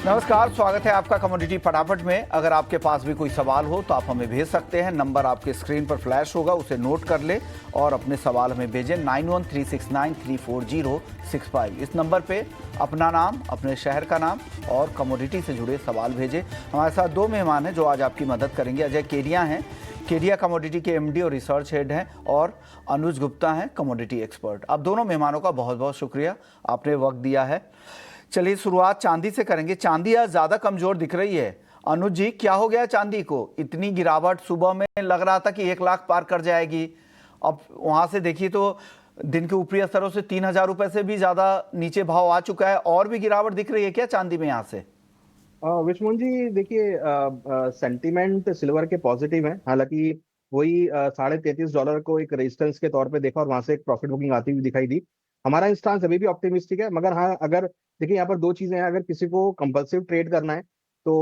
नमस्कार, स्वागत है आपका कमोडिटी फटाफट में। अगर आपके पास भी कोई सवाल हो तो आप हमें भेज सकते हैं। नंबर आपके स्क्रीन पर फ्लैश होगा, उसे नोट कर ले और अपने सवाल हमें भेजें 9136934065। इस नंबर पे अपना नाम, अपने शहर का नाम और कमोडिटी से जुड़े सवाल भेजें। हमारे साथ दो मेहमान हैं जो आज आपकी मदद करेंगे। अजय केडिया हैं, केडिया कमोडिटी के एमडी और रिसर्च हेड हैं, और अनुज गुप्ता हैं, कमोडिटी एक्सपर्ट। आप दोनों मेहमानों का बहुत बहुत शुक्रिया, आपने वक्त दिया है। चलिए शुरुआत चांदी से करेंगे। चांदी आज ज्यादा कमजोर दिख रही है। अनुज जी, क्या हो गया चांदी को? इतनी गिरावट, सुबह में लग रहा था कि 1 लाख पार कर जाएगी, अब वहां से देखिए तो दिन के ऊपरी स्तरों से 3,000 रुपए से भी ज्यादा नीचे भाव आ चुका है। और भी गिरावट दिख रही है क्या चांदी में यहाँ से? विश्वमोहन जी देखिए, सेंटीमेंट सिल्वर के पॉजिटिव है। हालांकि वही $33.5 को एक रेजिस्टेंस के तौर पे देखा और वहां से एक प्रॉफिट बुकिंग आती हुई दिखाई दी। हमारा इंस्टांस अभी भी ऑप्टिमिस्टिक है, मगर हाँ, अगर देखिए यहाँ पर दो चीजें हैं। अगर किसी को कंपल्सिव ट्रेड करना है तो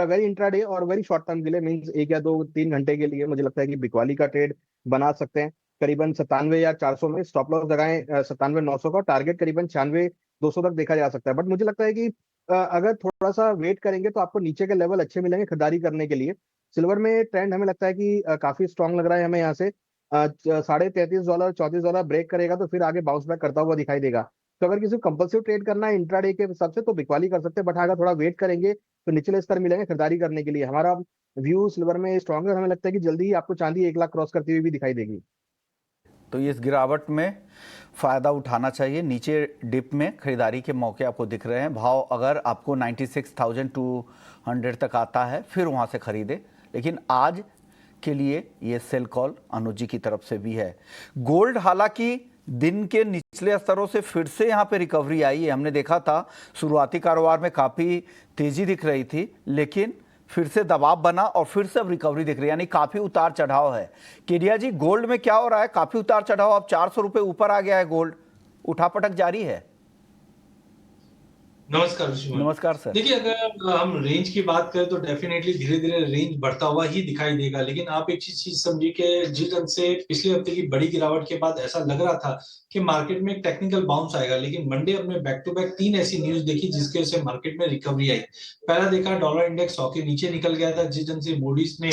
वेरी इंट्राडे और वेरी शॉर्ट टर्म के लिए, मीन्स 1 या 2 3 घंटे के लिए मुझे लगता है कि बिकवाली का ट्रेड बना सकते हैं। करीबन 97,400 में स्टॉप लॉस लगाएं, 97,900 का टारगेट करीबन 96,200 तक देखा जा सकता है। बट मुझे लगता है कि अगर थोड़ा सा वेट करेंगे तो आपको नीचे के लेवल अच्छे मिलेंगे खरीदारी करने के लिए। सिल्वर में ट्रेंड हमें लगता है कि काफी स्ट्रांग लग रहा है हमें यहाँ से। $33.5 $34 ब्रेक करेगा तो फिर आगे बाउंस बैक करता हुआ दिखाई देगा। तो अगर किसी को कंपल्सिव ट्रेड करना है इंट्राडे के हिसाब से तो बिकवाली कर सकते हैं, बट अगर थोड़ा वेट करेंगे तो निचले स्तर मिलेंगे खरीदारी करने के लिए। हमारा व्यू सिल्वर में स्ट्रांग है, हमें लगता है कि जल्दी ही आपको चांदी 1 लाख क्रॉस करती हुई भी दिखाई देगी। तो इस गिरावट में फ़ायदा उठाना चाहिए। नीचे डिप में खरीदारी के मौके आपको दिख रहे हैं। भाव अगर आपको 96,200 तक आता है फिर वहाँ से खरीदे, लेकिन आज के लिए ये सेल कॉल अनुज जी की तरफ से भी है। गोल्ड हालांकि दिन के निचले स्तरों से फिर से यहाँ पे रिकवरी आई है। हमने देखा था शुरुआती कारोबार में काफ़ी तेज़ी दिख रही थी, लेकिन फिर से दबाव बना और फिर से अब रिकवरी दिख रही है, यानी काफी उतार चढ़ाव है। केडिया जी, गोल्ड में क्या हो रहा है? काफी उतार चढ़ाव, अब 400 रुपए ऊपर आ गया है गोल्ड, उठापटक जारी है। नमस्कार ऋषिमान। नमस्कार सर। देखिए, अगर हम रेंज की बात करें तो डेफिनेटली धीरे धीरे रेंज बढ़ता हुआ ही दिखाई देगा, लेकिन आप एक चीज समझिए कि जिस ढंग से पिछले हफ्ते की बड़ी गिरावट के बाद ऐसा लग रहा था कि मार्केट में एक टेक्निकल बाउंस आएगा, लेकिन मंडे हमने बैक टू बैक 3 ऐसी न्यूज देखी जिसके वजह से मार्केट में रिकवरी आई। पहला देखा, डॉलर इंडेक्स 100 के नीचे निकल गया था, जिस ढंग से मूडीज ने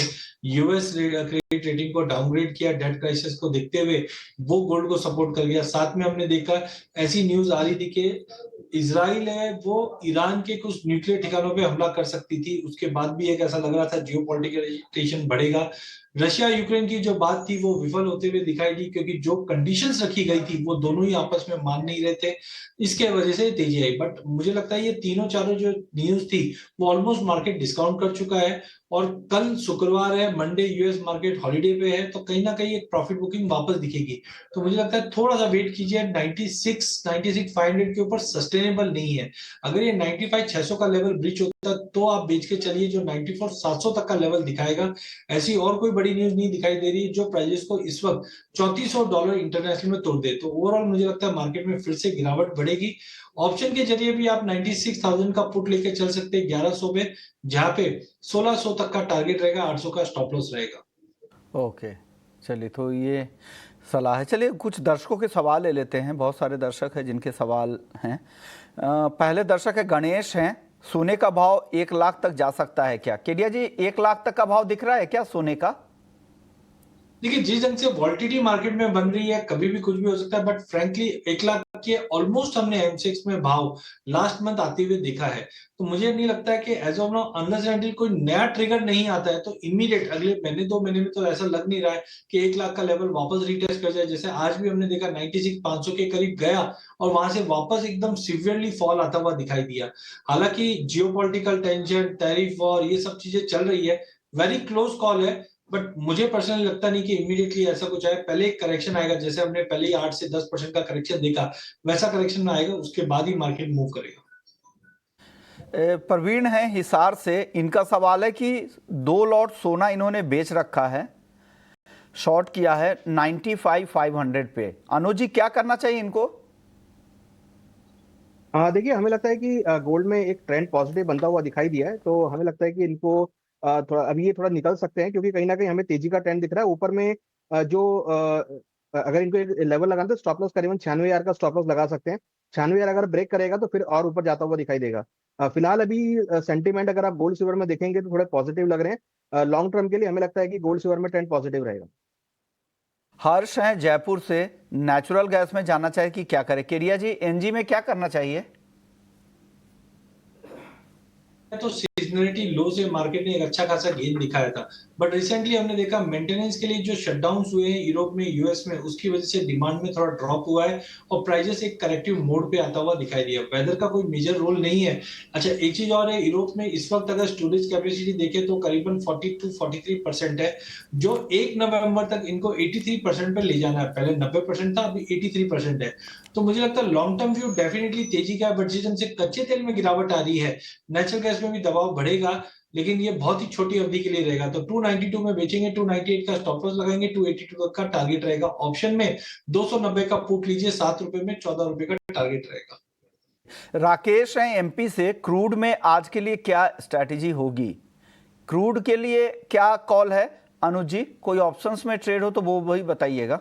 यूएस क्रेडिट रेटिंग को डाउनग्रेड किया डेट क्राइसिस को देखते हुए, वो गोल्ड को सपोर्ट कर गया। साथ में हमने देखा ऐसी न्यूज आ रही थी कि इजराइल है वो ईरान के कुछ न्यूक्लियर ठिकानों पे हमला कर सकती थी। उसके बाद भी एक ऐसा लग रहा था जियोपॉलिटिकल टेंशन बढ़ेगा। रशिया यूक्रेन की जो बात थी वो विफल होते हुए दिखाई दी, क्योंकि जो कंडीशंस रखी गई थी वो दोनों ही आपस में मान नहीं रहे थे। इसके वजह से तेजी आई। बट मुझे लगता है ये तीनों चारों जो न्यूज थी वो ऑलमोस्ट मार्केट डिस्काउंट कर चुका है। और कल शुक्रवार है, मंडे यूएस मार्केट हॉलीडे पे है, तो कहीं ना कहीं एक प्रॉफिट बुकिंग वापस दिखेगी। तो मुझे लगता है थोड़ा सा वेट कीजिए। 96,500 के ऊपर सस्टेनेबल नहीं है। अगर ये 95,600 का लेवल ब्रीच होता तो आप बेच के चलिए, जो 94,700 तक का लेवल दिखाएगा। ऐसी और कोई बड़ी न्यूज नहीं दिखाई दे रही जो प्राइजेस को इस वक्त $3400 इंटरनेशनल में तोड़ दे। तो ओवरऑल मुझे लगता है मार्केट में फिर से गिरावट बढ़ेगी। ऑप्शन के जरिए भी आप 96,000 का पुट लेके चल सकते हैं 1100 में, जहां पे 1600 तक का टारगेट रहेगा, 800 का स्टॉप लॉस रहेगा। ओके, चलिए, तो ये सलाह है। चलिए कुछ दर्शकों के सवाल ले लेते हैं। बहुत सारे दर्शक हैं जिनके सवाल हैं। पहले दर्शक है गणेश हैं। सोने का भाव 1 लाख तक जा सकता है क्या? केडिया जी, 1 लाख तक का भाव दिख रहा है क्या सोने का? देखिए, जिस ढंग से वॉलिटिलिटी मार्केट में बन रही है, कभी भी कुछ भी हो सकता है। बट फ्रैंकली 1 लाख के ऑलमोस्ट हमने एमसेक्स में भाव लास्ट मंथ आते हुए देखा है। तो मुझे नहीं लगता है कि as of now unless and until कोई नया ट्रिगर नहीं आता है तो इमीडिएट अगले महीने 2 महीने में तो ऐसा लग नहीं रहा है कि 1 लाख का लेवल वापस रिटेस्ट कर जाए। जैसे आज भी हमने देखा 96,500 के करीब गया और वहां से वापस एकदम सिवियरली फॉल आता हुआ दिखाई दिया। हालांकि जियोपॉलिटिकल टेंशन, टैरिफ वॉर, ये सब चीजें चल रही है। वेरी क्लोज कॉल है। बट मुझे पर्सनली लगता नहीं कि इमीडिएटली ऐसा कुछ आए। पहले एक करेक्शन आएगा, जैसे हमने पहले ही 8 से 10% का करेक्शन देखा, वैसा करेक्शन आएगा, उसके बाद ही मार्केट मूव करेगा। प्रवीण है हिसार से। इनका सवाल है कि 2 लॉट सोना इन्होंने बेच रखा है, शॉर्ट किया है 95,500 पे। अनुज जी, क्या करना चाहिए इनको? देखिए, हमें लगता है कि गोल्ड में एक ट्रेंड पॉजिटिव बनता हुआ दिखाई दिया है, तो हमें लगता है कि इनको थोड़ा अभी ये थोड़ा निकल सकते हैं, क्योंकि कहीं ना कहीं हमें तेजी का ट्रेंड दिख रहा है ऊपर में। अगर इनको एक लेवल लगाना तो स्टॉप लॉस करीबन 96,000 का स्टॉप लॉस लगा सकते हैं। 96,000 अगर ब्रेक करेगा तो फिर और ऊपर जाता हुआ दिखाई देगा। फिलहाल अभी सेंटीमेंट अगर आप गोल्ड सिल्वर में देखेंगे तो थोड़े पॉजिटिव लग रहे हैं। लॉन्ग टर्म के लिए हमें लगता है कि गोल्ड सिल्वर में ट्रेंड पॉजिटिव रहेगा। हर्ष हैं जयपुर से, नेचुरल गैस में जानना चाहिए कि क्या करें। केरिया जी, एनजी में क्या करना चाहिए? तो सीजनलिटी लो से मार्केट ने एक अच्छा खासा गेन दिखाया था, बट रिसेंटली हमने देखा मेंटेनेंस के लिए जो शटडाउन्स हुए हैं यूरोप में, यूएस में, उसकी वजह से डिमांड में थोड़ा ड्रॉप हुआ है और प्राइसेस एक करेक्टिव मोड पे आता हुआ दिखाई दिया। वेदर का कोई मेजर रोल नहीं है। अच्छा, एक चीज और है, यूरोप में इस वक्त अगर स्टोरेज कैपेसिटी देखें तो करीबन 42-43% है, जो 1 नवंबर तक इनको 83% पे ले जाना है। पहले 90% था, अभी 83% है। तो मुझे लगता है लॉन्ग टर्म व्यू डेफिनेटली तेजी का है, बट जिस ढंग से कच्चे तेल में गिरावट आ रही है, नेचुरल गैस में भी दबाव बढ़ेगा, लेकिन ये बहुत ही छोटी अवधि के लिए रहेगा। तो 292 में बेचेंगे, 298 का स्टॉप लॉस लगाएंगे, 282 तक का टारगेट रहेगा। ऑप्शन में 290 का पुट लीजिए, 7 रुपए में 14 रुपए का टारगेट रहेगा। राकेश हैं एमपी से, क्रूड में आज के लिए क्या स्ट्रैटेजी होगी? क्रूड के लिए क्या कॉल है? अनुज जी, कोई ऑप्शंस में ट्रेड हो तो वो वही बताइएगा।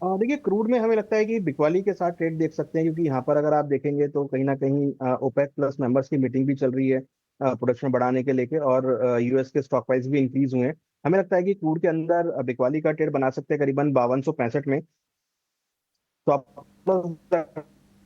देखिए, क्रूड में हमें लगता है कि बिकवाली के साथ ट्रेड देख सकते हैं, क्योंकि यहाँ पर अगर आप देखेंगे तो कहीं ना कहीं ओपेक प्लस मेंबर्स की मीटिंग भी चल रही है प्रोडक्शन बढ़ाने के लेके, और यूएस के स्टॉक प्राइस भी इंक्रीज हुए हैं। हमें लगता है कि क्रूड के अंदर बिकवाली का ट्रेड बना सकते हैं करीबन 5265 में। तो आप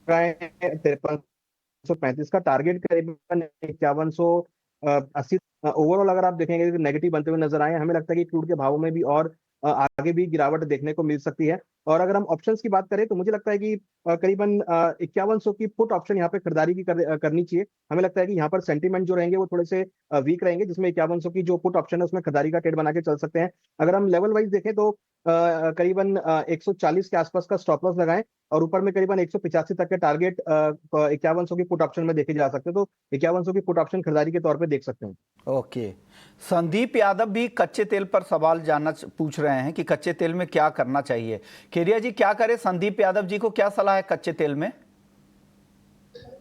5335 का टारगेट करीबन 5180। ओवरऑल अगर आप देखेंगे तो नेगेटिव बनते हुए नजर आए हैं। हमें लगता है कि क्रूड के भावों में भी और आगे भी गिरावट देखने को मिल सकती है। और अगर हम ऑप्शंस की बात करें तो मुझे लगता है कि करीबन 5100 की पुट ऑप्शन यहाँ पे खरीदारी की करनी चाहिए। हमें लगता है कि यहाँ पर सेंटीमेंट जो रहेंगे वो थोड़े से वीक रहेंगे, जिसमें 5100 की जो पुट ऑप्शन है उसमें खरीदारी का ट्रेड बना के चल सकते हैं। अगर हम लेवल वाइज देखें तो करीबन 140 के आसपास का स्टॉप लॉस लगाएं, और ऊपर में करीबन 185 तक के टारगेट 5100 की पुट ऑप्शन में देखे जा सकते हैं। तो 5100 की पुट ऑप्शन खरीदारी के तौर पे देख सकते हैं। ओके, संदीप यादव भी कच्चे तेल पर सवाल पूछ रहे हैं कि कच्चे तेल में क्या करना चाहिए। केरिया जी, क्या करें? संदीप यादव जी को क्या सलाह है कच्चे तेल में?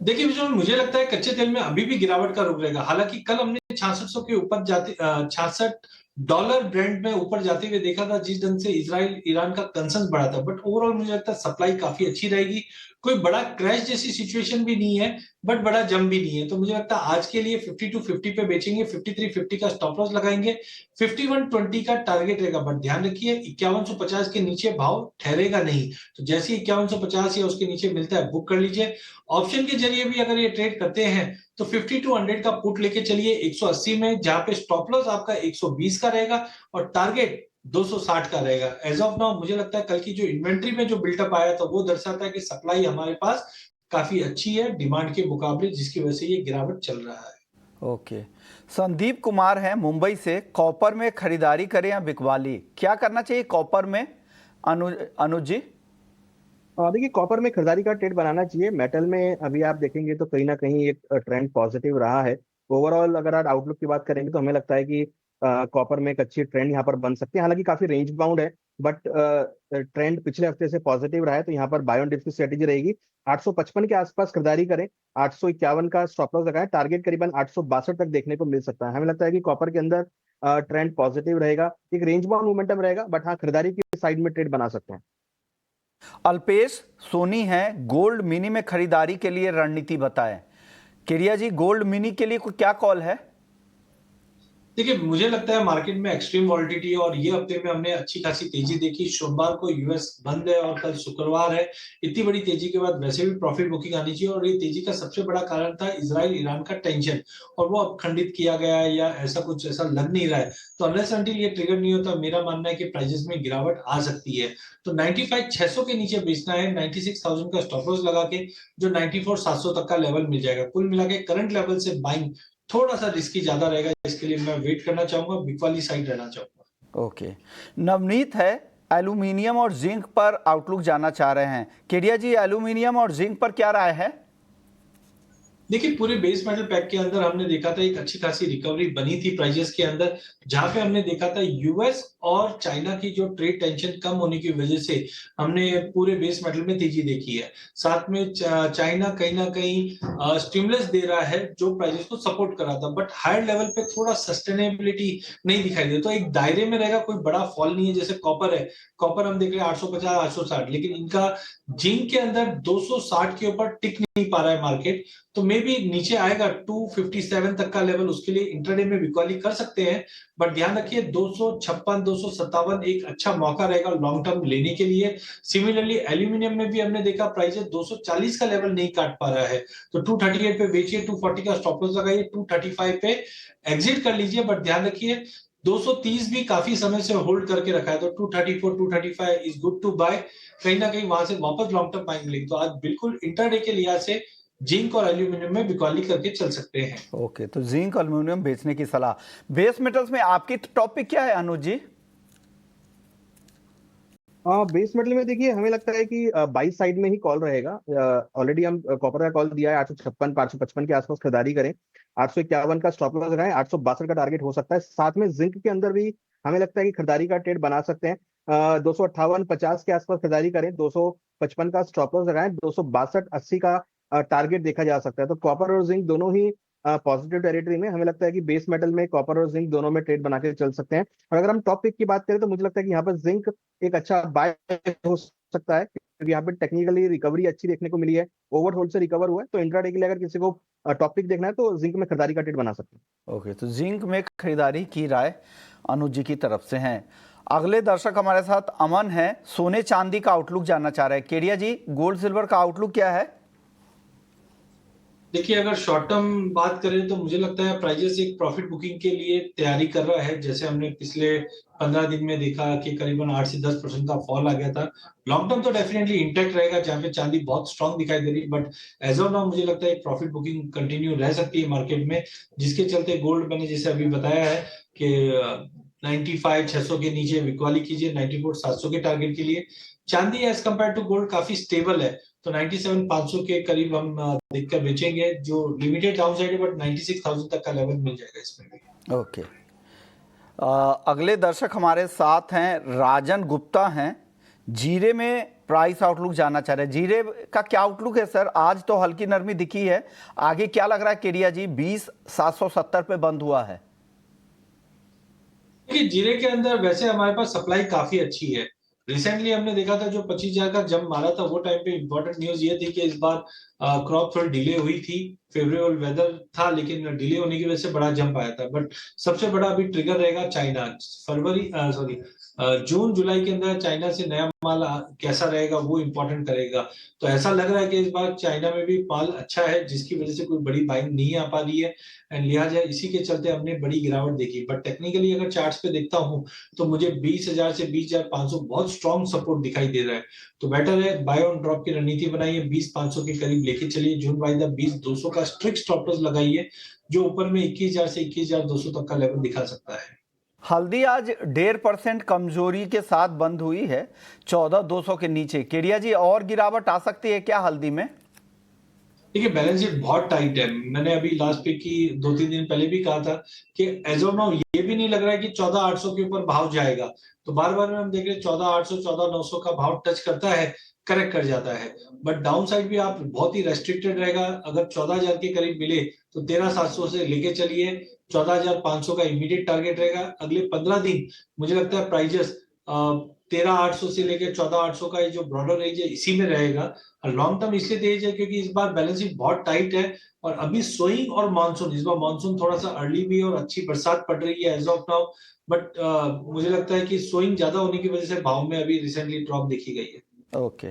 देखिए विजय, मुझे लगता है कच्चे तेल में अभी भी गिरावट का रुख रहेगा। हालांकि कल हमने 6600 के ऊपर जाते, $66 ब्रेंट में ऊपर जाते हुए देखा था, जिस ढंग से इजराइल ईरान का कंसर्न बढ़ा था। बट ओवरऑल मुझे लगता है सप्लाई काफी अच्छी रहेगी। कोई बड़ा क्रैश जैसी सिचुएशन भी नहीं है, बट बड़ा जम भी नहीं है। तो मुझे लगता है आज के लिए 5250 पे बेचेंगे, 5350 का स्टॉप लॉस लगाएंगे, 5120 का टारगेट रहेगा। बट ध्यान रखिए 5150 के नीचे भाव ठहरेगा नहीं। तो जैसे 5150 या उसके नीचे मिलता है, बुक कर लीजिए। ऑप्शन के जरिए भी अगर ये ट्रेड करते हैं तो 5200 का पुट लेके चलिए 180 में, जहां पे स्टॉप लॉस आपका 120 का रहेगा और टारगेट 260 का रहेगा। एज ऑफ नाउ मुझे लगता है कल की जो इन्वेंट्री में जो बिल्टअप आया था वो दर्शाता है कि सप्लाई हमारे पास काफी अच्छी है डिमांड के मुकाबले, जिसकी वजह से ये गिरावट चल रहा है। ओके, संदीप कुमार हैं मुंबई से, कॉपर में खरीदारी करें या बिकवाली, क्या करना चाहिए कॉपर में? अनुज जी। देखिए, कॉपर में खरीदारी का ट्रेड बनाना चाहिए। मेटल में अभी आप देखेंगे तो कहीं ना कहीं एक ट्रेंड पॉजिटिव रहा है। ओवरऑल अगर आप आउटलुक की बात करेंगे तो हमें लगता है कि कॉपर में एक अच्छी ट्रेंड यहाँ पर बन सकती है। हालांकि काफी रेंज बाउंड है, बट ट्रेंड पिछले हफ्ते से पॉजिटिव रहा है, तो यहाँ पर बाय ऑन डिप की स्ट्रेटेजी रहेगी। 855 के आसपास खरीदारी करें, 851 का स्टॉप लॉस लगाएं, टारगेट करीबन 862 तक देखने को मिल सकता है। हमें लगता है कि कॉपर के अंदर ट्रेंड पॉजिटिव रहेगा, एक रेंज बाउंड मोमेंटम रहेगा, बट हाँ, खरीदारी की साइड में ट्रेड बना सकते हैं। अल्पेश सोनी है, गोल्ड मिनी में खरीदारी के लिए रणनीति बताएं। केरिया जी, गोल्ड मिनी के लिए क्या कॉल है? देखिए मुझे लगता है मार्केट में एक्सट्रीम वॉलिटिलिटी है और ये हफ्ते में हमने अच्छी खासी तेजी देखी। सोमवार को यूएस बंद है और कल शुक्रवार है। इतनी बड़ी तेजी के बाद वैसे भी प्रॉफिट बुकिंग आनी चाहिए, और ये तेजी का सबसे बड़ा कारण था इजराइल ईरान का टेंशन, और वो अब खंडित किया गया है या ऐसा कुछ ऐसा लग नहीं रहा है। तो अनलेस अनटिल ये ट्रिगर नहीं होता, मेरा मानना है कि प्राइसेस में गिरावट आ सकती है। तो 95,600 के नीचे बेचना है, 96,000 का स्टॉप लॉस लगा के, जो 94,700 तक का लेवल मिल जाएगा। कुल मिला के करंट लेवल से बाइंग थोड़ा सा रिस्की ज्यादा रहेगा, इसके लिए मैं वेट करना चाहूंगा, बिग वाली साइड रहना चाहूंगा। ओके, नवनीत है, एल्यूमिनियम और जिंक पर आउटलुक जानना चाह रहे हैं। केरिया जी, एल्यूमिनियम और जिंक पर क्या राय है? देखिए पूरे बेस मेटल पैक के अंदर हमने देखा था एक अच्छी खासी रिकवरी बनी थी प्राइजेस के अंदर, जहां पे हमने देखा था यूएस और चाइना की जो ट्रेड टेंशन कम होने की वजह से हमने पूरे बेस मेटल में तेजी देखी है। साथ में चाइना कहीं ना कहीं स्टिमुलस दे रहा है जो प्राइजेस को सपोर्ट कर रहा था, बट हायर लेवल पे थोड़ा सस्टेनेबिलिटी नहीं दिखाई दे, तो एक दायरे में रहेगा, कोई बड़ा फॉल नहीं है। जैसे कॉपर है, कॉपर हम देख रहे हैं 850 860, लेकिन इनका जिंक के अंदर 260 के ऊपर टिक नहीं पा रहा है मार्केट। तो मे बी नीचे आएगा 257 तक का लेवल, उसके लिए इंट्राडे में बिकवाली कर सकते हैं। बट ध्यान रखिए 256 257 एक अच्छा मौका रहेगा लॉन्ग टर्म लेने के लिए। सिमिलरली एल्यूमिनियम में भी हमने देखा प्राइस 240 का लेवल नहीं काट पा रहा है, तो 238 पे बेचिए, 240 का स्टॉप लॉस लगाइए, 235 पे एग्जिट कर लीजिए। बट ध्यान रखिए 230 भी काफी समय से होल्ड करके रखा है, तो 234 235 इज गुड टू बाय। कहीं ना कहीं वहां से वापस लॉन्ग टर्म बाइंग मिलेगी। तो आज बिल्कुल इंट्राडे के लिहाज से जिंक और एल्यूमिनियम में बिकवाली करके चल सकते हैं। ओके, तो जिंक एल्यूमिनियम बेचने की सलाह। बेस मेटल्स में आपकी टॉपिक क्या है अनुज जी? बेस मेटल में देखिए हमें लगता है कि बाई साइड में ही कॉल रहेगा। ऑलरेडी हम कॉपर का कॉल दिया है 856 855 के आसपास खरीदारी करें। 851 का स्टॉप लॉस लगाएं, 862 का टारगेट हो सकता है। साथ में जिंक के अंदर भी हमें लगता है कि खरीदारी का ट्रेड बना सकते हैं। 258-50 के आसपास खरीदारी करें, 255 का स्टॉप लॉस लगाएं, 262-80 का टारगेट देखा जा सकता है। तो कॉपर और जिंक दोनों ही पॉजिटिव टेरिटरी में, हमें लगता है कि बेस मेटल में कॉपर और जिंक दोनों में ट्रेड बना के चल सकते हैं। और अगर हम टॉप पिक की बात करें तो मुझे लगता है कि यहाँ पर जिंक एक अच्छा बाय हो सकता है, क्योंकि यहाँ पे टेक्निकली रिकवरी अच्छी देखने को मिली है, ओवरहोल्ड से रिकवर हुआ है। तो इंट्राडे के लिए अगर किसी को टॉपिक देखना है तो जिंक में खरीदारी का ट्रेड बना सकते हैं। ओके, तो जिंक में खरीदारी की राय अनुज जी की तरफ से है। अगले दर्शक हमारे साथ अमन है, सोने चांदी का आउटलुक जानना चाह रहे हैं। केडिया जी, गोल्ड सिल्वर का आउटलुक क्या है? देखिए अगर शॉर्ट टर्म बात करें तो मुझे लगता है प्राइजेस एक प्रॉफिट बुकिंग के लिए तैयारी कर रहा है। जैसे हमने पिछले 15 दिन में देखा कि करीबन 8 से 10% का फॉल आ गया था। लॉन्ग टर्म तो डेफिनेटली इंटैक्ट रहेगा, जहां पे चांदी बहुत स्ट्रांग दिखाई दे रही है। बट एज ऑफ नाउ मुझे लगता है प्रॉफिट बुकिंग कंटिन्यू रह सकती है मार्केट में, जिसके चलते गोल्ड मैंने जैसे अभी बताया है कि 95 600 के नीचे बिकवाली कीजिए, 94 700 के टारगेट के लिए। चांदी एज कम्पेयर टू गोल्ड काफी स्टेबल है, तो 97 500 के करीब हम देखकर बेचेंगे, जो लिमिटेड डाउन साइड है। बट 96,000 तक का लेवल मिल जाएगा इसमें भी। ओके, अगले दर्शक हमारे साथ हैं, राजन गुप्ता हैं, जीरे में प्राइस आउटलुक जानना चाह रहे हैं। जीरे का क्या आउटलुक है सर? आज तो हल्की नरमी दिखी है, आगे क्या लग रहा है केडिया जी? 20,770 पे बंद हुआ है। देखिए जीरे के अंदर वैसे हमारे पास सप्लाई काफी अच्छी है। रिसेंटली हमने देखा था जो 25,000 का जंप मारा था, वो टाइम पे इंपॉर्टेंट न्यूज ये थी कि इस बार क्रॉप थोड़ी डिले हुई थी। फेवरेबल वेदर था, लेकिन डिले होने की वजह से बड़ा जंप आया था। बट सबसे बड़ा अभी ट्रिगर रहेगा चाइना। जून जुलाई के अंदर चाइना से नया माल कैसा रहेगा वो इंपॉर्टेंट करेगा। तो ऐसा लग रहा है कि इस बार चाइना में भी माल अच्छा है, जिसकी वजह से कोई बड़ी बाइंग नहीं आ पा रही है, एंड लिहाजा इसी के चलते हमने बड़ी गिरावट देखी। बट टेक्निकली अगर चार्ट्स पे देखता हूं तो मुझे 20,000 से 20,500 बहुत स्ट्रॉन्ग सपोर्ट दिखाई दे रहा है। तो बेटर है बाय ऑन ड्रॉप की रणनीति बनाइए, 20,500 के करीब लेके चलिए। जून वाइदा 20,200 का स्ट्रिक्ट स्टॉप लॉस लगाइए, जो ऊपर में 21,000 से 21,200 तक का लेवल दिखा सकता है। हल्दी आज 1.5% कमजोरी के साथ बंद हुई है, 14,200 के नीचे। केडिया जी, और गिरावट आ सकती है क्या हल्दी में? देखिए बैलेंस शीट बहुत टाइट है। मैंने अभी लास्ट वीक की 2-3 दिन पहले भी कहा था कि एज ऑफ नाउ ये भी नहीं लग रहा है कि 14,800 के ऊपर भाव जाएगा। तो बार बार हम देख रहे हैं 14,800 14,900 का भाव टच करता है, करेक्ट कर जाता है। बट डाउन साइड भी आप बहुत ही रेस्ट्रिक्टेड रहेगा। अगर 14,000 के करीब मिले तो 13,700 से लेके चलिए। 14,500 का इमीडिएट टारगेट रहेगा। अगले 15 दिन मुझे लगता है प्राइजेस 13,800 से लेकर 14,800 का जो ब्रॉडर रेंज है इसी में रहेगा। लॉन्ग टर्म इसलिए तेज है क्योंकि इस बार बैलेंस शीट बहुत टाइट है। और अभी सोइंग और मानसून, इस बार मानसून थोड़ा सा अर्ली भी है और अच्छी बरसात पड़ रही है एज ऑफ नाउ। बट मुझे लगता है कि सोइंग ज्यादा होने की वजह से भाव में अभी रिसेंटली ड्रॉप देखी गई है। ओके,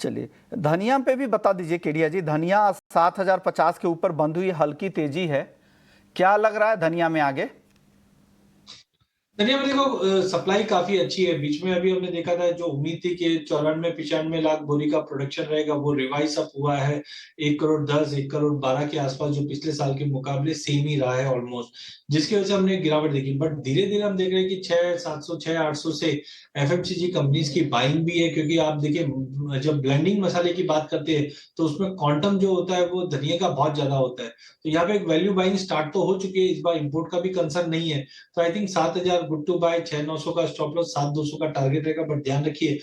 चलिए धनिया पे भी बता दीजिए केडिया जी। धनिया 7,050 के ऊपर बंद हुई, हल्की तेजी है, क्या लग रहा है धनिया में आगे? धनिया में देखो सप्लाई काफी अच्छी है। बीच में अभी हमने देखा था जो उम्मीद थी कि 94-95 लाख बोरी का प्रोडक्शन रहेगा, वो रिवाइज अप हुआ है 1 करोड़ 10 1 करोड़ 12 के आसपास, जो पिछले साल के मुकाबले सेम ही रहा है ऑलमोस्ट, जिसकी वजह से हमने गिरावट देखी। बट धीरे धीरे हम देख रहे हैं कि 6,700 6,800 से एफएमसीजी कंपनीज की बाइंग भी है। क्योंकि आप देखिए जब ब्लेंडिंग मसाले की बात करते हैं तो उसमें क्वांटम जो होता है वो धनिया का बहुत ज्यादा होता है। तो यहाँ पे एक वैल्यू बाइंग स्टार्ट तो हो चुकी है। इस बार इंपोर्ट का भी कंसर्न नहीं है। तो I think 7,000 good to buy, 6,900 का स्टॉप लॉस, 7,200 का टारगेट रहेगा। बट ध्यान रखिए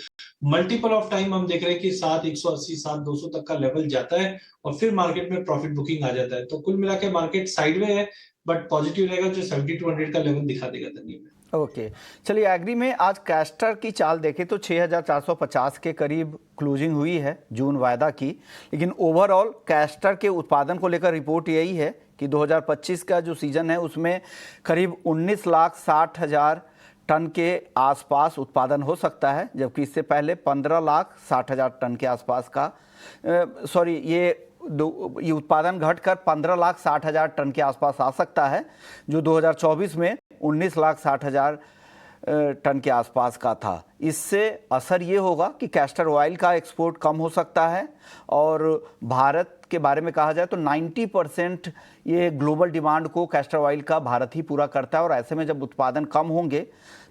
मल्टीपल ऑफ टाइम हम देख रहे हैं कि 7,180 7,200 तक का लेवल जाता है और फिर मार्केट में प्रॉफिट बुकिंग आ जाता है। तो कुल मिला के मार्केट साइडवे है, बट पॉजिटिव रहेगा, जो 70-100 का लेवल दिखा देगा धनिया में। ओके, चलिए एग्री में आज कैस्टर की चाल देखें तो 6,450 के करीब क्लोजिंग हुई है जून वायदा की, लेकिन ओवरऑल कैस्टर के उत्पादन को लेकर रिपोर्ट यही है कि 2025 का जो सीजन है उसमें करीब 19,60,000 टन के आसपास उत्पादन हो सकता है, जबकि इससे पहले 15,60,000 टन के आसपास का ये उत्पादन घटकर 15,60,000 टन के आसपास आ सकता है, जो 2024 में 19,60,000 टन के आसपास का था। इससे असर ये होगा कि कैस्टर ऑयल का एक्सपोर्ट कम हो सकता है, और भारत के बारे में कहा जाए तो 90% ये ग्लोबल डिमांड को कैस्टर ऑयल का भारत ही पूरा करता है, और ऐसे में जब उत्पादन कम होंगे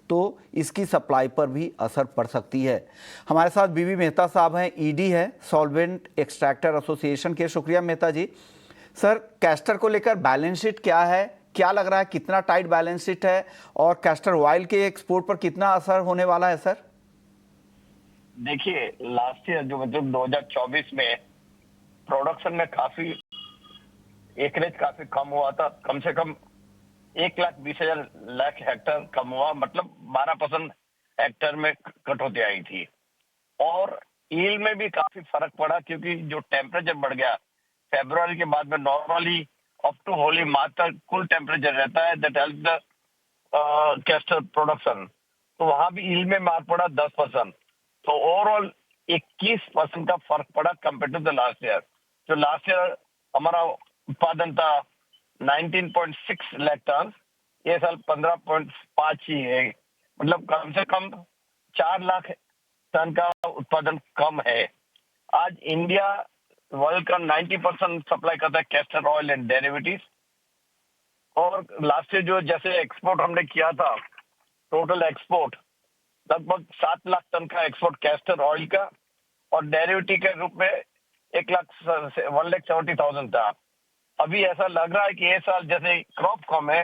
तो इसकी सप्लाई पर भी असर पड़ सकती है। हमारे साथ बीवी मेहता साहब हैं, ईडी है सॉल्वेंट एक्सट्रैक्टर एसोसिएशन के। शुक्रिया मेहता जी। सर, कैस्टर को लेकर बैलेंस शीट क्या है, क्या लग रहा है, कितना टाइट बैलेंस शीट है, और कैस्टर ऑयल के एक्सपोर्ट पर कितना असर होने वाला है सर? देखिए, लास्ट ईयर जो मतलब 2024 में प्रोडक्शन में काफी एकरेज काफी कम हुआ था, कम से कम 1,20,000 हेक्टर कम हुआ, मतलब 12% हेक्टर में कटौती आई थी। और ईल्ड में भी काफी फर्क पड़ा, क्योंकि जो टेम्परेचर बढ़ गया फरवरी के बाद में, नॉर्मली अप टू होली मार्च तक कुल टेम्परेचर रहता है, that help the castor production. तो वहां भी ईल्ड में मार पड़ा 10%। तो ओवरऑल 21% का फर्क पड़ा compare to the last year. जो लास्ट ईयर हमारा उत्पादन था 19.6 लाख टन, ये साल 15.5 ही है, मतलब कम से कम 4 लाख टन का उत्पादन कम है। आज इंडिया वर्ल्ड का 90% सप्लाई करता है कैस्टर ऑयल एंड डेरिवेटिव्स। और लास्ट ईयर जो जैसे एक्सपोर्ट हमने किया था, टोटल एक्सपोर्ट लगभग 7 लाख टन का एक्सपोर्ट कैस्टर ऑयल का, और डेरिवेटिव के रूप में 1,70,000 था। अभी ऐसा लग रहा है कि ये साल जैसे क्रॉप कम है,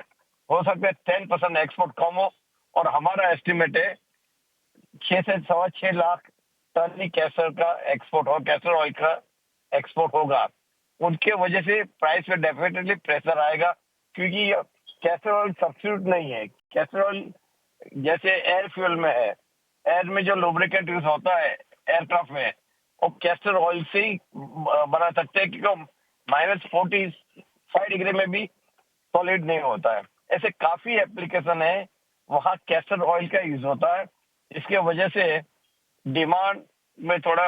हो सकता है 10% एक्सपोर्ट कम हो, और हमारा एस्टिमेट है 6 से 6.25 लाख टन ही कैस्टर का एक्सपोर्ट हो, कैस्टर ऑयल का एक्सपोर्ट होगा। उनके वजह से प्राइस पे डेफिनेटली प्रेशर आएगा, क्योंकि कैस्टर ऑयल सब्स्टिट्यूट नहीं है। कैस्टर ऑयल जैसे एयर फ्यूल में है, एयर में जो लुब्रिकेंट यूज होता है एयरक्राफ्ट में, वो कैस्टर ऑयल से ही बना सकते हैं, क्योंकि -45 डिग्री में भी सॉलिड नहीं होता है। ऐसे काफी एप्लीकेशन है वहां कैस्टर ऑयल का यूज होता है, इसके वजह से डिमांड में थोड़ा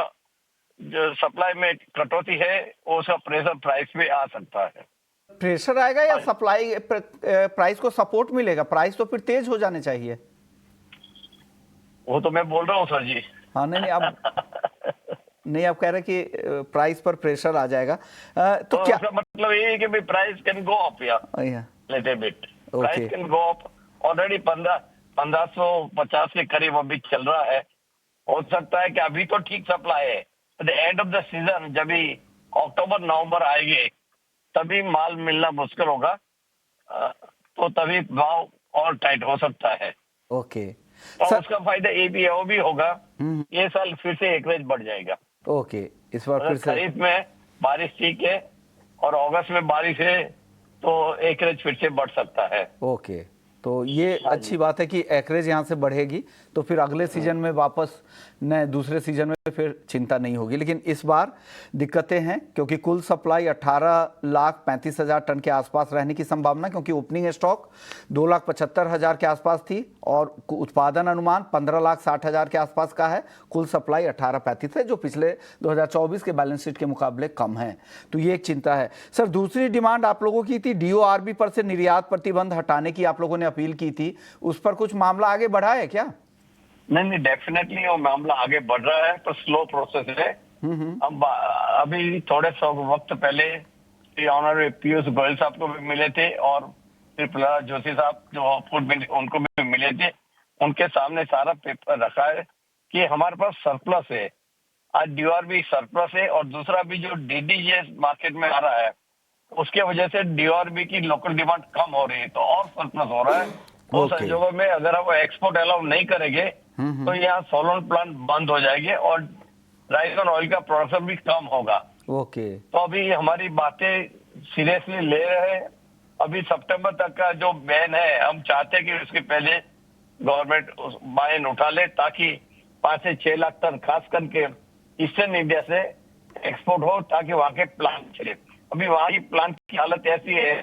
जो सप्लाई में कटौती है, उसका प्रेशर प्राइस पे आ सकता है। प्रेशर आएगा या सप्लाई प्राइस को सपोर्ट मिलेगा? प्राइस तो फिर तेज हो जाने चाहिए। वो तो मैं बोल रहा हूँ सर जी। हाँ, नहीं आप नहीं, आप कह रहे कि प्राइस पर प्रेशर आ जाएगा, तो क्या मतलब ये है कि भाई प्राइस कैन गो अप या little bit, price can go up. Already 1550 के करीब अभी चल रहा है। हो सकता है कि अभी तो ठीक सप्लाई है, the end of the season जब भी अक्टूबर नवंबर आएंगे तभी माल मिलना मुश्किल होगा, तो तभी भाव और टाइट हो सकता है। ओके, और उसका फायदा ये भी है, वो भी होगा, ये साल फिर से एकरेज बढ़ जाएगा। ओके, इस बार फिर से खरीफ में बारिश ठीक है और अगस्त में बारिश है, तो एकरेज फिर से बढ़ सकता है। ओके, तो ये अच्छी बात है कि एकरेज यहाँ से बढ़ेगी, तो फिर अगले सीजन में वापस न दूसरे सीजन में फिर चिंता नहीं होगी। लेकिन इस बार दिक्कतें हैं, क्योंकि कुल सप्लाई 18,35,000 टन के आसपास रहने की संभावना, क्योंकि ओपनिंग स्टॉक 2,75,000 के आसपास थी, और उत्पादन अनुमान 15,60,000 के आसपास का है। कुल सप्लाई 18,35 है, जो पिछले 2024 के बैलेंस शीट के मुकाबले कम है, तो ये एक चिंता है। सर, दूसरी डिमांड आप लोगों की थी DORB पर से निर्यात प्रतिबंध हटाने की, आप लोगों ने अपील की थी, उस पर कुछ मामला आगे बढ़ा है क्या? नहीं, डेफिनेटली वो मामला आगे बढ़ रहा है, पर स्लो प्रोसेस है। अब अभी थोड़े वक्त पहले ऑनर पीयूष गोयल साहब को भी मिले थे, और फिर प्रहलाद जोशी साहब जो फूड उनको भी मिले थे। उनके सामने सारा पेपर रखा है कि हमारे पास सरप्लस है, आज DORB सरप्लस है, और दूसरा भी जो DDGS मार्केट में आ रहा है, उसके वजह से DORB की लोकल डिमांड कम हो रही है, तो और सरप्लस हो रहा है। तो संजोगों में अगर हम एक्सपोर्ट अलाउ नहीं करेंगे तो यहाँ सोलन प्लांट बंद हो जाएंगे, और राइस और ऑयल का प्रोडक्शन भी कम होगा। ओके, तो अभी हमारी बातें सीरियसली ले रहे हैं। अभी सितंबर तक का जो बैन है, हम चाहते हैं कि उसके पहले गवर्नमेंट बायन उठा ले, ताकि 5 से 6 लाख टन खास करके ईस्टर्न इंडिया से एक्सपोर्ट हो, ताकि वहां के प्लांट चले। अभी वहां की प्लांट की हालत ऐसी है,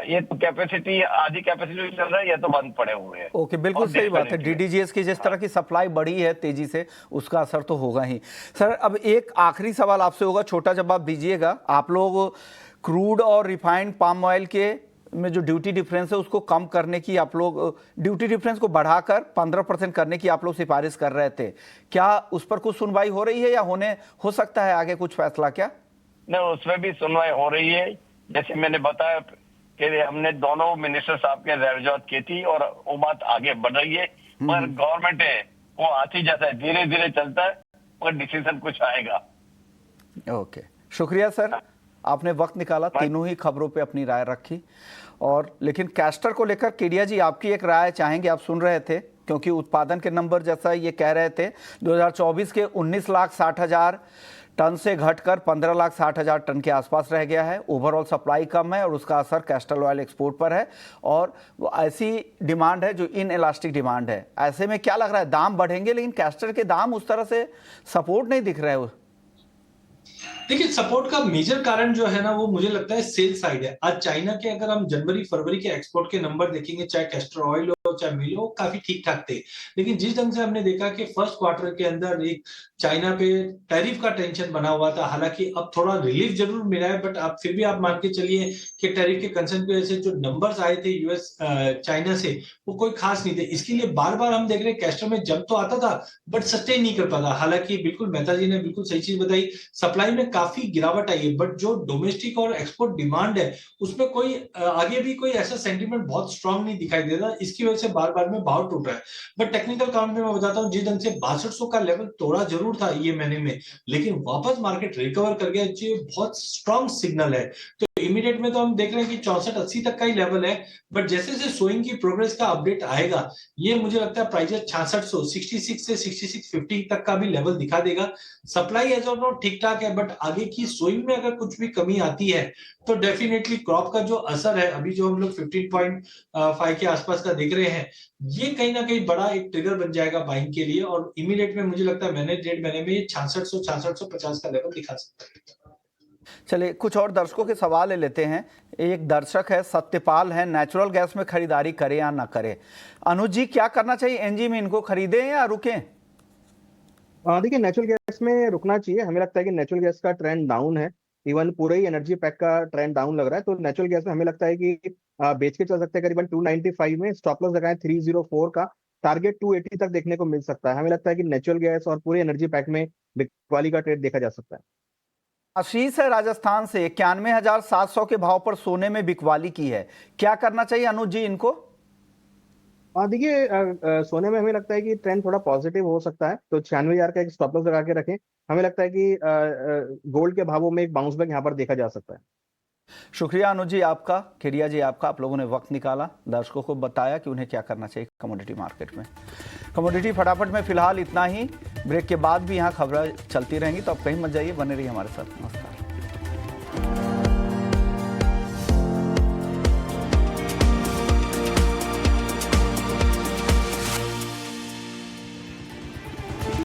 ये तो कैपेसिटी, आधी कैपेसिटी चल रहा है, ये तो बंद पड़े हुए हैं। ओके, बिल्कुल सही बात है। डीडीजीएस की जिस तरह की सप्लाई बढ़ी है तेजी से, उसका असर तो होगा ही। सर, अब एक आखिरी सवाल आपसे होगा, छोटा जवाब दीजिएगा। आप लोग क्रूड और रिफाइंड पाम ऑयल के में जो ड्यूटी डिफरेंस है उसको कम करने की, आप लोग ड्यूटी डिफरेंस को बढ़ाकर 15% करने की आप लोग सिफारिश कर रहे थे। क्या उस पर कुछ सुनवाई हो रही है या हो सकता है आगे कुछ फैसला? क्या नहीं, उसमें भी सुनवाई हो रही है। जैसे मैंने बताया कि हमने दोनों मिनिस्टर साहब के रजूआत की थी और वो बात आगे बढ़ रही है, पर गवर्नमेंट है वो हाथी जैसा है, धीरे धीरे चलता है, पर डिसीजन कुछ आएगा। ओके, शुक्रिया सर, आपने वक्त निकाला, तीनों ही खबरों पे अपनी राय रखी। और लेकिन कैस्टर को लेकर केडिया जी आपकी एक राय चाहेंगे, आप सुन रहे थे, क्योंकि उत्पादन के नंबर जैसा ये कह रहे थे 2024 के 19,60,000 टन से घटकर 15,60,000 टन के आसपास रह गया है। ओवरऑल सप्लाई कम है और उसका असर कैस्टर ऑयल एक्सपोर्ट पर है, और वो ऐसी डिमांड है जो इन इलास्टिक डिमांड है। ऐसे में क्या लग रहा है, दाम बढ़ेंगे लेकिन कैस्टर के दाम उस तरह से सपोर्ट नहीं दिख रहे हो? देखिए, सपोर्ट का मेजर कारण जो है ना, वो मुझे लगता है सेल साइड है। आज चाइना के अगर हम जनवरी फरवरी के एक्सपोर्ट के नंबर देखेंगे, चाहे कैस्टर ऑयल हो चाहे मिल हो, काफी ठीक ठाक थे। लेकिन जिस ढंग से हमने देखा कि फर्स्ट क्वार्टर के अंदर एक चाइना पे टैरिफ का टेंशन बना हुआ था, हालांकि अब थोड़ा रिलीफ जरूर मिला है, बट अब फिर भी आप मान के चलिए कि टैरिफ के कंसर्न की वजह से जो नंबर्स आए थे यूएस चाइना से, वो कोई खास नहीं थे। इसके लिए बार बार हम देख रहे हैं कैस्टर में जंप तो आता था बट सस्टेन नहीं कर पाता। हालांकि बिल्कुल मेहता जी ने बिल्कुल सही चीज बताई, सप्लाई में काफी गिरावट आई है, बट जो डोमेस्टिक और एक्सपोर्ट डिमांड है उसमें कोई आगे भी कोई ऐसा सेंटीमेंट बहुत स्ट्रांग नहीं दिखाई दे रहा। इसकी वजह से बार बार में भाव टूट रहा है। बट टेक्निकल काउंट में मैं बताता हूँ, जिस ढंग से 6200 का लेवल तोड़ा जरूर था ये महीने में, लेकिन वापस मार्केट रिकवर कर गया, जो बहुत स्ट्रांग सिग्नल है। तो इमीडिएट में तो हम देख रहे हैं कि 64-80 तक का ही लेवल है, बट जैसे जैसे सोइंग की प्रोग्रेस का अपडेट आएगा, ये मुझे लगता है प्राइस 6600 66 से 6650 तक का भी लेवल दिखा देगा। सप्लाई एज ऑफ नाउ ठीक ठाक है, बट आगे की सोइंग में अगर कुछ भी कमी आती है तो डेफिनेटली क्रॉप का जो असर है, अभी जो हम लोग 15.5 के आसपास का देख रहे हैं, ये कहीं ना कहीं बड़ा एक ट्रिगर बन जाएगा बाइंग के लिए। और इमीडिएट में मुझे लगता है मैंने डेढ़ महीने में 6600 6650 का लेवल दिखा सकता है। चलिए, कुछ और दर्शकों के सवाल ले लेते हैं। एक दर्शक है, सत्यपाल है, नेचुरल गैस में खरीदारी करें या ना करें? अनुज जी, क्या करना चाहिए? एनजी में इनको खरीदें या रुकें? देखिए, नेचुरल गैस में रुकना चाहिए। हमें लगता है कि नेचुरल गैस का ट्रेंड डाउन है, इवन पूरे ही एनर्जी पैक का ट्रेंड डाउन लग रहा है। तो नेचुरल गैस में हमें लगता है कि बेच के चल सकते हैं। करीबन 295 में स्टॉप लॉस लगाएं 304 का, टारगेट 280 तक देखने को मिल सकता है। हमें लगता है कि नेचुरल गैस और पूरे एनर्जी पैक में बिकवाली का ट्रेड देखा जा सकता है। आशीष है राजस्थान से, 91,700 के भाव पर सोने में बिकवाली की है, क्या करना चाहिए अनुज जी इनको? देखिए, सोने में हमें लगता है कि ट्रेंड थोड़ा पॉजिटिव हो सकता है, तो 96,000 का एक स्टॉप लॉस लगा के रखें। हमें लगता है कि गोल्ड के भावों में एक बाउंस बैक यहाँ पर देखा जा सकता है। शुक्रिया अनुज जी आपका, केडिया जी आपका, आप लोगों ने वक्त निकाला, दर्शकों को बताया कि उन्हें क्या करना चाहिए कमोडिटी मार्केट में। कमोडिटी फटाफट में फिलहाल इतना ही। ब्रेक के बाद भी यहाँ खबरें चलती रहेंगी, तो आप कहीं मत जाइए, बने रहिए हमारे साथ। नमस्कार।